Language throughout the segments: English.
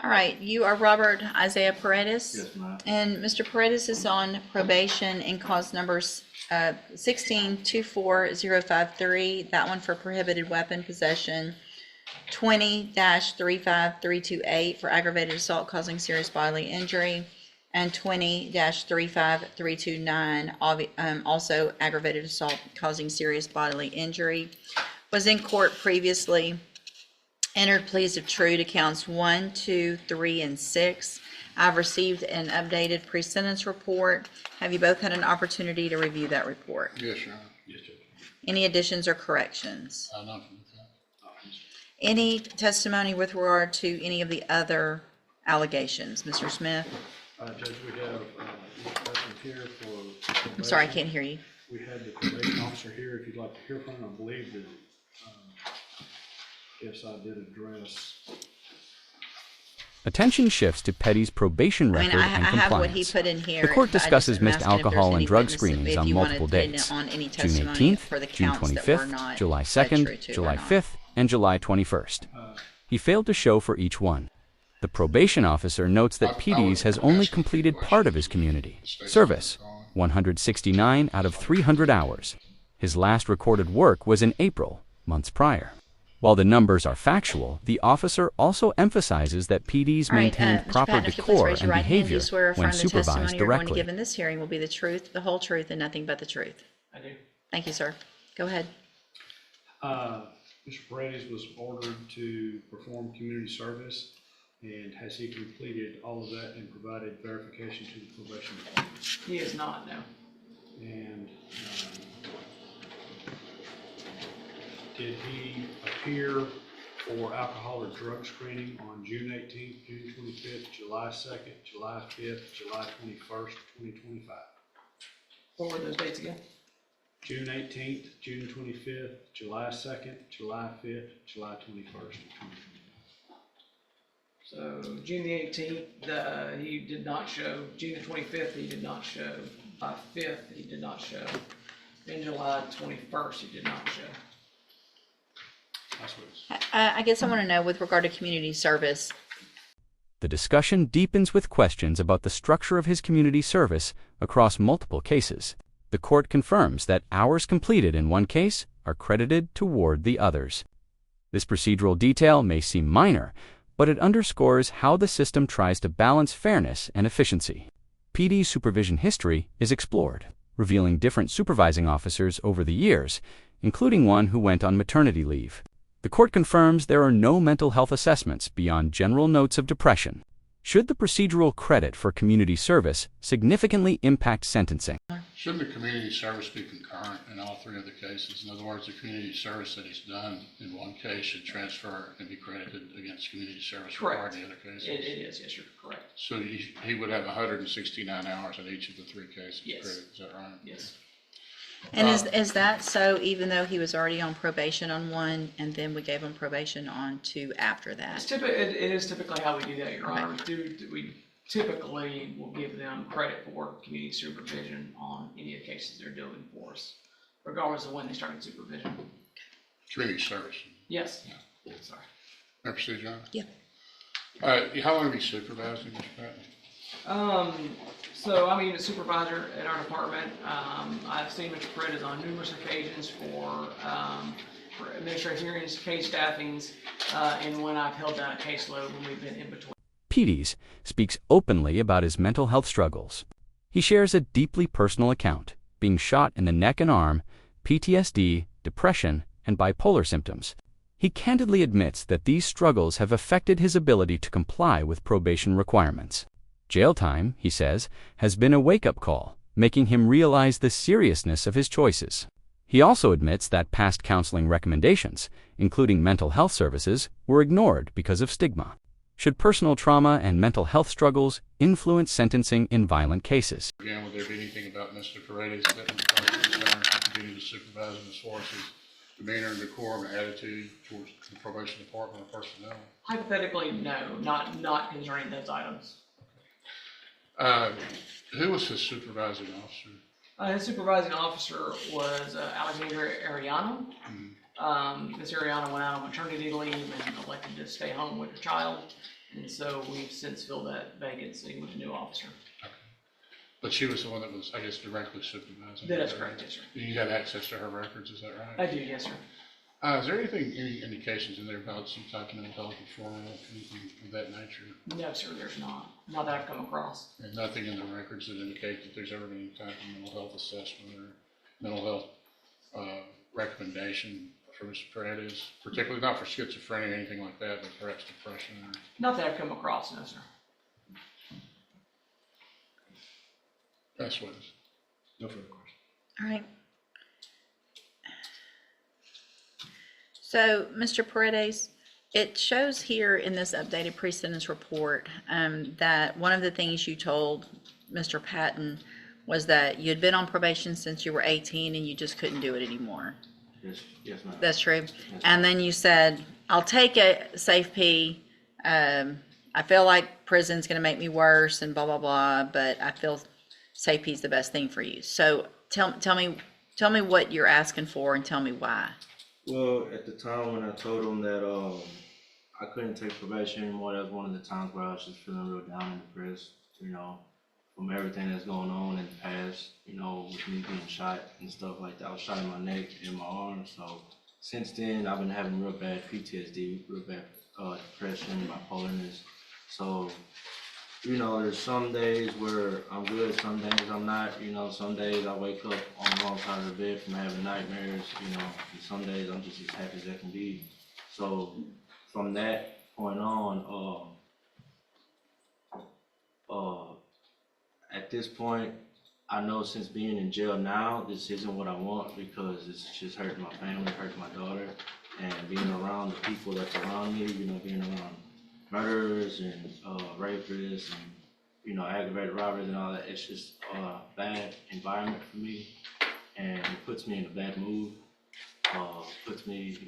All right, you are Robert Isaiah Paredes? Yes, ma'am. And Mr. Paredes is on probation in cause numbers 16-24053, that one for prohibited weapon possession, 20-35328 for aggravated assault causing serious bodily injury, and 20-35329, also aggravated assault causing serious bodily injury. Was in court previously, entered pleas of true to counts 1, 2, 3, and 6. I've received an updated pre-sentence report. Have you both had an opportunity to review that report? Yes, Your Honor. Yes, Judge. Any additions or corrections? Nothing with that. Any testimony with regard to any of the other allegations? Mr. Smith? Judge, we have Jefferson here for. I'm sorry, I can't hear you. We had the probation officer here. If you'd like to hear from him, I believe that, yes, I did address. Attention shifts to Petty's probation record and I compliance. have what he put in here. The court discusses I'm missed asking if there's alcohol any and drug witnesses, screenings if on you multiple wanted to dates: on any June testimony 18th, for the June counts that were 25th, not July led 2nd, true to or July not. 5th, and July 21st. He failed to show for each one. The probation officer notes that Petty's has only completed part of his community service, 169 out of 300 hours. His last recorded work was in April, months prior. While the numbers are factual, the officer also emphasizes that PDs maintained Mr. proper Patton, if you'll please decor raise your and right hand, do behavior you swear when affirm the supervised testimony you're going to directly. give in this hearing will be the truth, the whole truth, and nothing but the truth? I do. Thank you, sir. Go ahead. Mr. Paredes was ordered to perform community service, and has he completed all of that and provided verification to the probation department? He is not, no. And did he appear for alcohol or drug screening on June 18th, June 25th, July 2nd, July 5th, July 21st, 2025? What were those dates again? June 18th, June 25th, July 2nd, July 5th, July 21st, 2025. So June the 18th, he did not show. June the 25th, he did not show. July 5th, he did not show. And July 21st, he did not show. That's what it's. I guess I want to know with regard to community service. The discussion deepens with questions about the structure of his community service across multiple cases. The court confirms that hours completed in one case are credited toward the others. This procedural detail may seem minor, but it underscores how the system tries to balance fairness and efficiency. PD supervision history is explored, revealing different supervising officers over the years, including one who went on maternity leave. The court confirms there are no mental health assessments beyond general notes of depression. Should the procedural credit for community service significantly impact sentencing? Shouldn't the community service be concurrent in all three of the cases? In other words, the community service that he's done in one case should transfer and be credited against community service required in the other cases? It is, yes, you're correct. So he would have 169 hours in each of the three cases. Yes. Correct? Is that right? Yes. And is that so even though he was already on probation on one and then we gave him probation on two after that? It is typically how we do that, Your Honor. We typically will give them credit for community supervision on any of the cases they're doing for us, regardless of when they started supervision. Community service. Yes. Yeah. Sorry. May I proceed, John? Yeah. How long have you supervised, Mr. Patton? So I'm a unit supervisor at our department. I've seen Mr. Paredes on numerous occasions for administrative hearings, case staffings, and when I've held down a caseload when we've been in between. Petty's speaks openly about his mental health struggles. He shares a deeply personal account, being shot in the neck and arm, PTSD, depression, and bipolar symptoms. He candidly admits that these struggles have affected his ability to comply with probation requirements. Jail time, he says, has been a wake-up call, making him realize the seriousness of his choices. He also admits that past counseling recommendations, including mental health services, were ignored because of stigma. Should personal trauma and mental health struggles influence sentencing in violent cases? Again, would there be anything about Mr. Paredes that would cause concern to continue to supervise him as far as his demeanor and decorum and attitude towards the probation department or personnel? Hypothetically, no, not concerning those items. Who was his supervising officer? His supervising officer was Alexandra Ariano. Ms. Ariano went out on maternity leave and elected to stay home with her child. And so we've since filled that vacancy with a new officer. But she was the one that was, I guess, directly supervising. That is correct, yes, sir. You have access to her records, is that right? I do, yes, sir. Is there any indications in there about some type of mental health referral, anything of that nature? No, sir, there's not. Not that I've come across. And nothing in the records that indicate that there's ever been any type of mental health assessment or mental health recommendation for Mr. Paredes, particularly not for schizophrenia or anything like that, but perhaps depression or? Not that I've come across, no, sir. That's what it is. No further questions. All right. So, Mr. Paredes, it shows here in this updated pre-sentence report that one of the things you told Mr. Patton was that you had been on probation since you were 18 and you just couldn't do it anymore. Yes, ma'am. That's true. And then you said, I'll take a safe P. I feel like prison's going to make me worse and blah, blah, blah, but I feel safe P is the best thing for you. So tell me what you're asking for and tell me why. Well, at the time when I told him that I couldn't take probation anymore, that was one of the times where I was just feeling real down and depressed, from everything that's going on in the past, with me being shot and stuff like that. I was shot in my neck and my arm, so since then I've been having real bad PTSD, real bad depression, bipolarness. So, there's some days where I'm good, some days I'm not, some days I wake up on the wrong side of the bed from having nightmares, and some days I'm just as happy as I can be. So from that point on, at this point, I know since being in jail now, this isn't what I want because it's just hurting my family, hurting my daughter, and being around the people that's around me, being around murderers and rapists and aggravated robberies and all that. It's just a bad environment for me, and it puts me in a bad mood. Puts me,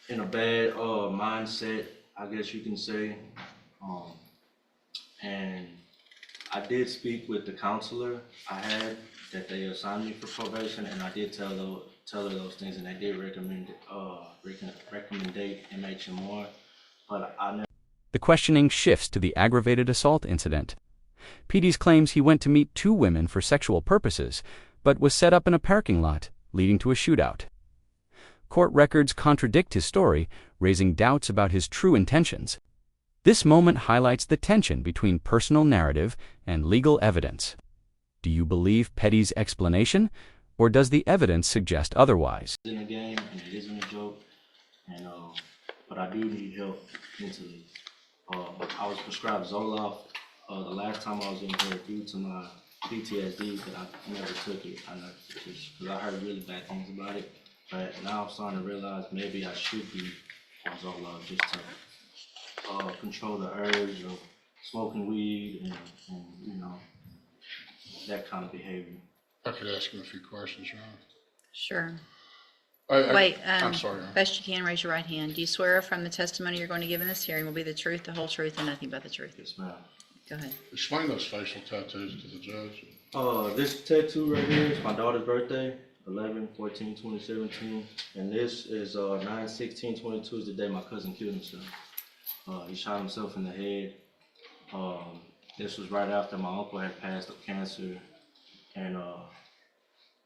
in a bad mindset, I guess you can say. And I did speak with the counselor I had that they assigned me for probation, and I did tell her those things, and they did recommend MHMR, but I never. The questioning shifts to the aggravated assault incident. Petey's claims he went to meet two women for sexual purposes, but was set up in a parking lot, leading to a shootout. Court records contradict his story, raising doubts about his true intentions. This moment highlights the tension between personal narrative and legal evidence. Do you believe Petty's explanation, or does the evidence suggest otherwise? It's in a game, and it isn't a joke, and but I do need help mentally. I was prescribed Zoloft the last time I was in here due to my PTSD, but I never took it. Because I heard really bad things about it. But now I'm starting to realize maybe I should be on Zoloft just to control the urge of smoking weed and that kind of behavior. I could ask him a few questions, Ron. Sure. I'm Wait, sorry, Ron. best you can, raise your right hand. Do you swear from the testimony you're going to give in this hearing will be the truth, the whole truth, and nothing but the truth? Yes, ma'am. Go ahead. Explain those facial tattoos to the judge. This tattoo right here is my daughter's birthday, 11/14/2017, and this is 9/16/22 is the day my cousin killed himself. He shot himself in the head. This was right after my uncle had passed of cancer, and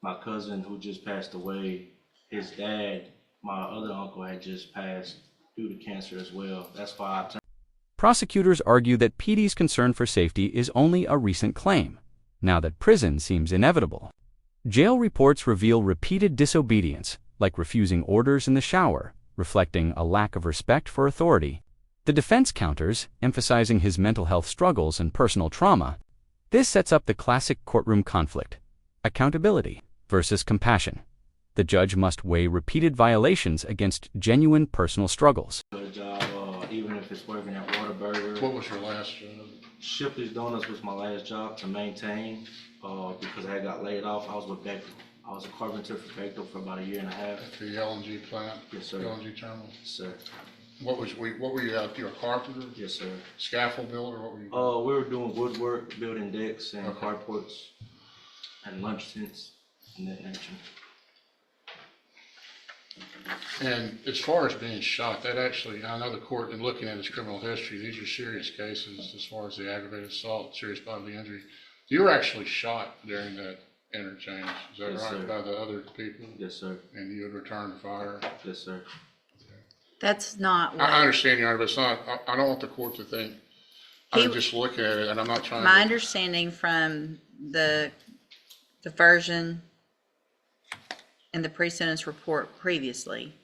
my cousin who just passed away, his dad, my other uncle, had just passed due to cancer as well. That's why I turned. Prosecutors argue that Petey's concern for safety is only a recent claim, now that prison seems inevitable. Jail reports reveal repeated disobedience, like refusing orders in the shower, reflecting a lack of respect for authority. The defense counters, emphasizing his mental health struggles and personal trauma. This sets up the classic courtroom conflict: accountability versus compassion. The judge must weigh repeated violations against genuine personal struggles. Good job, even if it's working at Whataburger. What was your last job? Shipley's Donuts was my last job to maintain because I got laid off. I was with Bechtel. I was a carpenter for Bechtel for about 1.5 years. At the LNG plant? Yes, sir. LNG terminal? Yes, sir. What were you out? You were a carpenter? Yes, sir. Scaffold builder? What were you? We were doing woodwork, building decks and Okay. carports and lunch tents and that nature. And as far as being shot, that actually, I know the court, in looking at his criminal history, these are serious cases as far as the aggravated assault, serious bodily injury. You were actually shot during that interchange, is that Yes, right, sir. by the other people? Yes, sir. And you had returned fire? Yes, sir. That's not I what, understand, Your Honor, but it's not, I don't want the court to think, He- I'm just looking at it, and I'm not trying my to. understanding from the version in the pre-sentence report previously,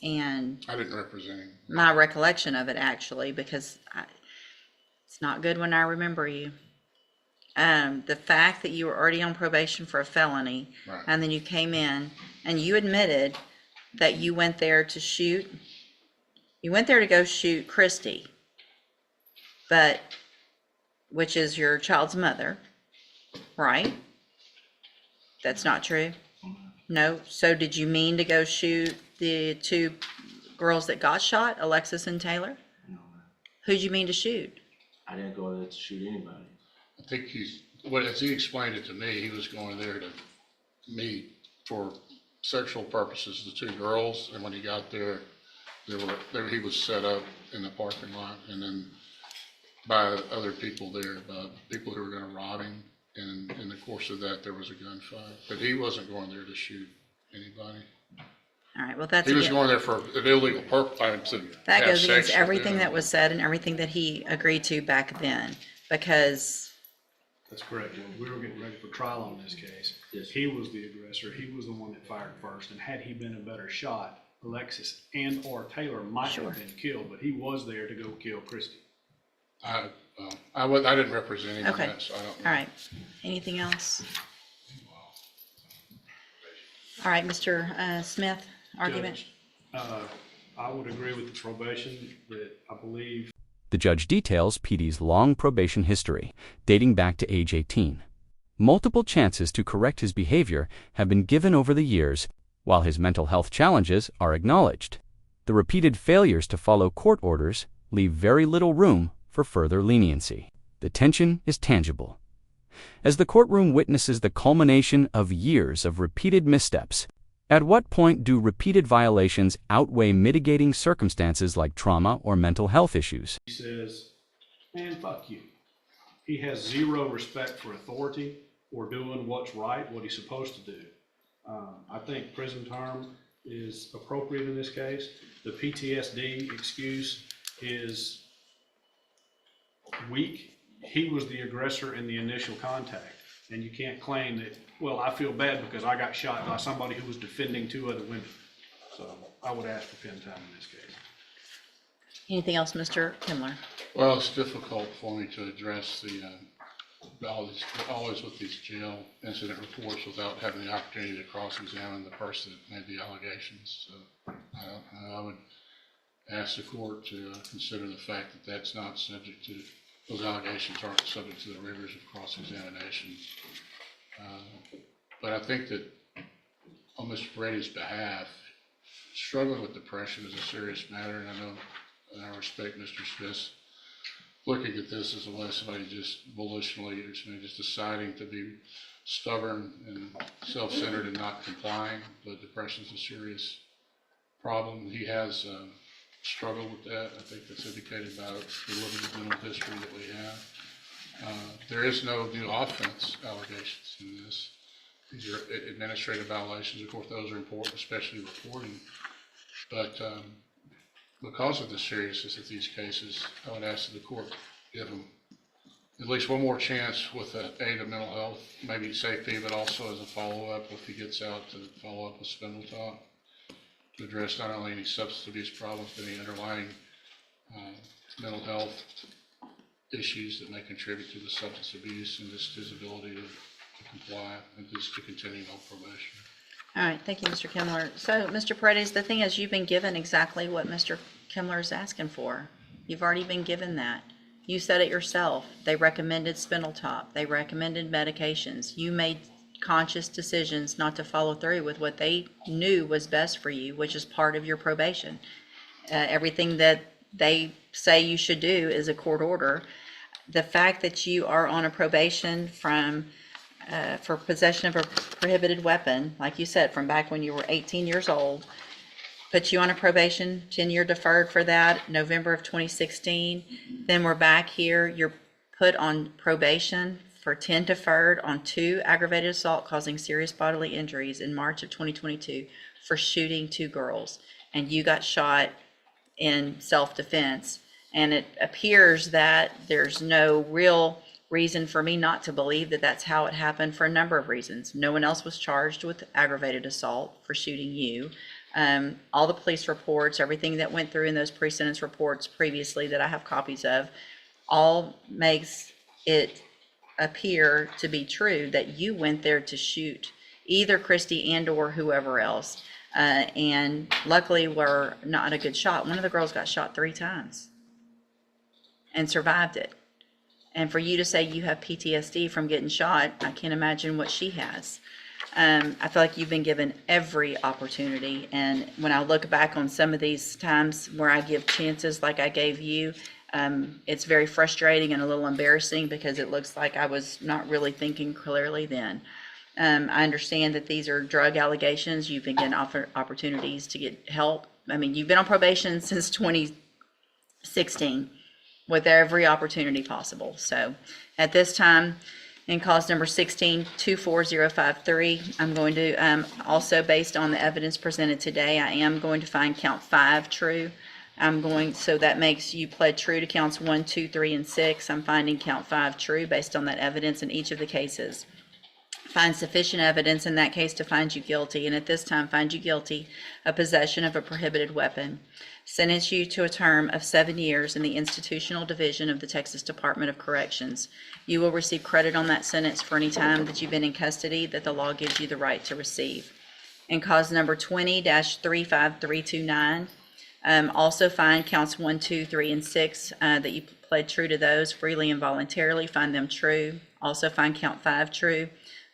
and I didn't represent him. my recollection of it actually, because it's not good when I remember you. The fact that you were already on probation for a felony, Right. and then you came in and you admitted that you went there to shoot, you went there to go shoot Christy, but, which is your child's mother, right? That's not true? No? So did you mean to go shoot the two girls that got shot, Alexis and Taylor? No, ma'am. Who'd you mean to shoot? I didn't go there to shoot anybody. I think as he explained it to me, he was going there to meet for sexual purposes, the two girls, and when he got there, he was set up in the parking lot, and then by other people there, by people who were gonna rob him, and in the course of that, there was a gunfight, but he wasn't going there to shoot anybody. All right, well, that's, He was again- going there for an illegal purpose, that goes against everything that was said and everything that he agreed to back then, because, That's correct, Judge. We were getting ready for trial on this case. Yes. He was the aggressor. He was the one that fired first, and had he been a better shot, Alexis and or Taylor might Sure. have been killed, but he was there to go kill Christie. I didn't represent him on Okay. that, so I don't know. all right. Anything else? All right, Mr. Smith, argument? Judge, I would agree with the probation that I believe The judge details PD's long probation history, dating back to age 18. Multiple chances to correct his behavior have been given over the years, while his mental health challenges are acknowledged. The repeated failures to follow court orders leave very little room for further leniency. The tension is tangible. As the courtroom witnesses the culmination of years of repeated missteps, at what point do repeated violations outweigh mitigating circumstances like trauma or mental health issues? he says, man, fuck you. He has zero respect for authority or doing what's right, what he's supposed to do. I think prison term is appropriate in this case. The PTSD excuse is weak. He was the aggressor in the initial contact, and you can't claim that, well, I feel bad because I got shot by somebody who was defending two other women. So I would ask for pen time in this case. Anything else, Mr. Kimler? Well, it's difficult for me to address always with these jail incident reports without having the opportunity to cross-examine the person that made the allegations. So I don't know. I would ask the court to consider the fact that that's not subject to, those allegations aren't subject to the rigors of cross-examination. But I think that on Mr. Brady's behalf, struggling with depression is a serious matter, and I know, and I respect Mr. Smith's looking at this as a way somebody just volitionally, or somebody just deciding to be stubborn and self-centered and not complying, but depression is a serious problem. He has struggled with that. I think that's indicated by the limited mental history that we have. There is no new offense allegations in this. These are administrative violations. Of course, those are important, especially reporting. But because of the seriousness of these cases, I would ask that the court give him at least one more chance with the aid of mental health, maybe safety, but also as a follow-up if he gets out, to follow up with Spindletop, to address not only any substance abuse problems, but any underlying mental health issues that may contribute to the substance abuse and just his ability to comply and just to continue on probation. All right, thank you, Mr. Kimler. So, Mr. Paredes, the thing is, you've been given exactly what Mr. Kimler is asking for. You've already been given that. You said it yourself. They recommended Spindletop. They recommended medications. You made conscious decisions not to follow through with what they knew was best for you, which is part of your probation. Everything that they say you should do is a court order. The fact that you are on a probation for possession of a prohibited weapon, like you said, from back when you were 18 years old, put you on a probation, 10-year deferred for that, November of 2016. Then we're back here, you're put on probation for 10 deferred on 2 aggravated assault causing serious bodily injuries in March of 2022 for shooting 2 girls. And you got shot in self-defense. And it appears that there's no real reason for me not to believe that that's how it happened for a number of reasons. No one else was charged with aggravated assault for shooting you. All the police reports, everything that went through in those pre-sentence reports previously that I have copies of, all makes it appear to be true that you went there to shoot either Christy and or whoever else. And luckily we're not a good shot. One of the girls got shot 3 times and survived it. And for you to say you have PTSD from getting shot, I can't imagine what she has. I feel like you've been given every opportunity. And when I look back on some of these times where I give chances like I gave you, it's very frustrating and a little embarrassing because it looks like I was not really thinking clearly then. I understand that these are drug allegations. You've been getting opportunities to get help. I mean, you've been on probation since 2016 with every opportunity possible. So at this time, in cause number 16-24053, I'm going to, also based on the evidence presented today, I am going to find count 5 true. So that makes you pled true to counts 1, 2, 3, and 6. I'm finding count 5 true based on that evidence in each of the cases. Find sufficient evidence in that case to find you guilty, and at this time find you guilty of possession of a prohibited weapon. Sentence you to a term of 7 years in the institutional division of the Texas Department of Corrections. You will receive credit on that sentence for any time that you've been in custody that the law gives you the right to receive. In cause number 20-35329, also find counts 1, 2, 3, and 6 that you pled true to those freely and voluntarily. Find them true. Also find count 5 true.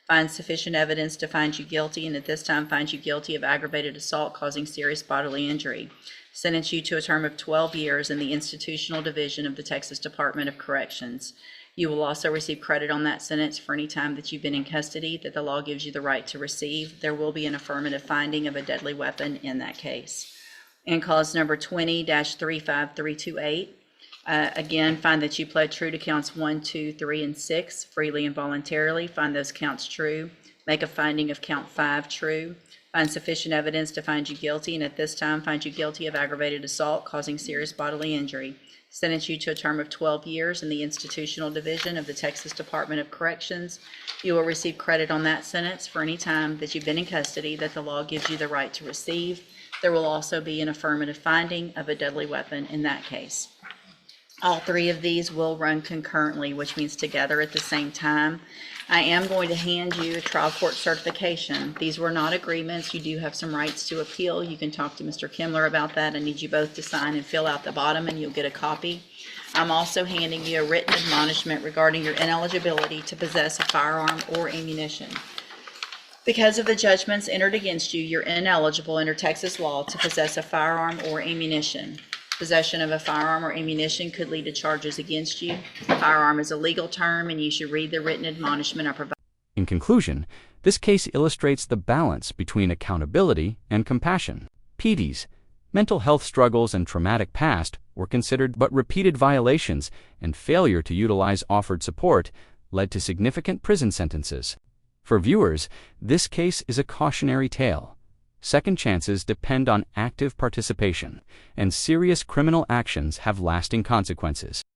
Find sufficient evidence to find you guilty, and at this time find you guilty of aggravated assault causing serious bodily injury. Sentence you to a term of 12 years in the institutional division of the Texas Department of Corrections. You will also receive credit on that sentence for any time that you've been in custody that the law gives you the right to receive. There will be an affirmative finding of a deadly weapon in that case. In cause number 20-35328, again, find that you pled true to counts 1, 2, 3, and 6 freely and voluntarily. Find those counts true. Make a finding of count 5 true. Find sufficient evidence to find you guilty, and at this time find you guilty of aggravated assault causing serious bodily injury. Sentence you to a term of 12 years in the institutional division of the Texas Department of Corrections. You will receive credit on that sentence for any time that you've been in custody that the law gives you the right to receive. There will also be an affirmative finding of a deadly weapon in that case. All 3 of these will run concurrently, which means together at the same time. I am going to hand you a trial court certification. These were not agreements. You do have some rights to appeal. You can talk to Mr. Kimler about that. I need you both to sign and fill out the bottom, and you'll get a copy. I'm also handing you a written admonishment regarding your ineligibility to possess a firearm or ammunition. Because of the judgments entered against you, you're ineligible under Texas law to possess a firearm or ammunition. Possession of a firearm or ammunition could lead to charges against you. Firearm is a legal term, and you should read the written admonishment I provide. In conclusion, this case illustrates the balance between accountability and compassion. PD's mental health struggles and traumatic past were considered, but repeated violations and failure to utilize offered support led to significant prison sentences. For viewers, this case is a cautionary tale. Second chances depend on active participation, and serious criminal actions have lasting consequences.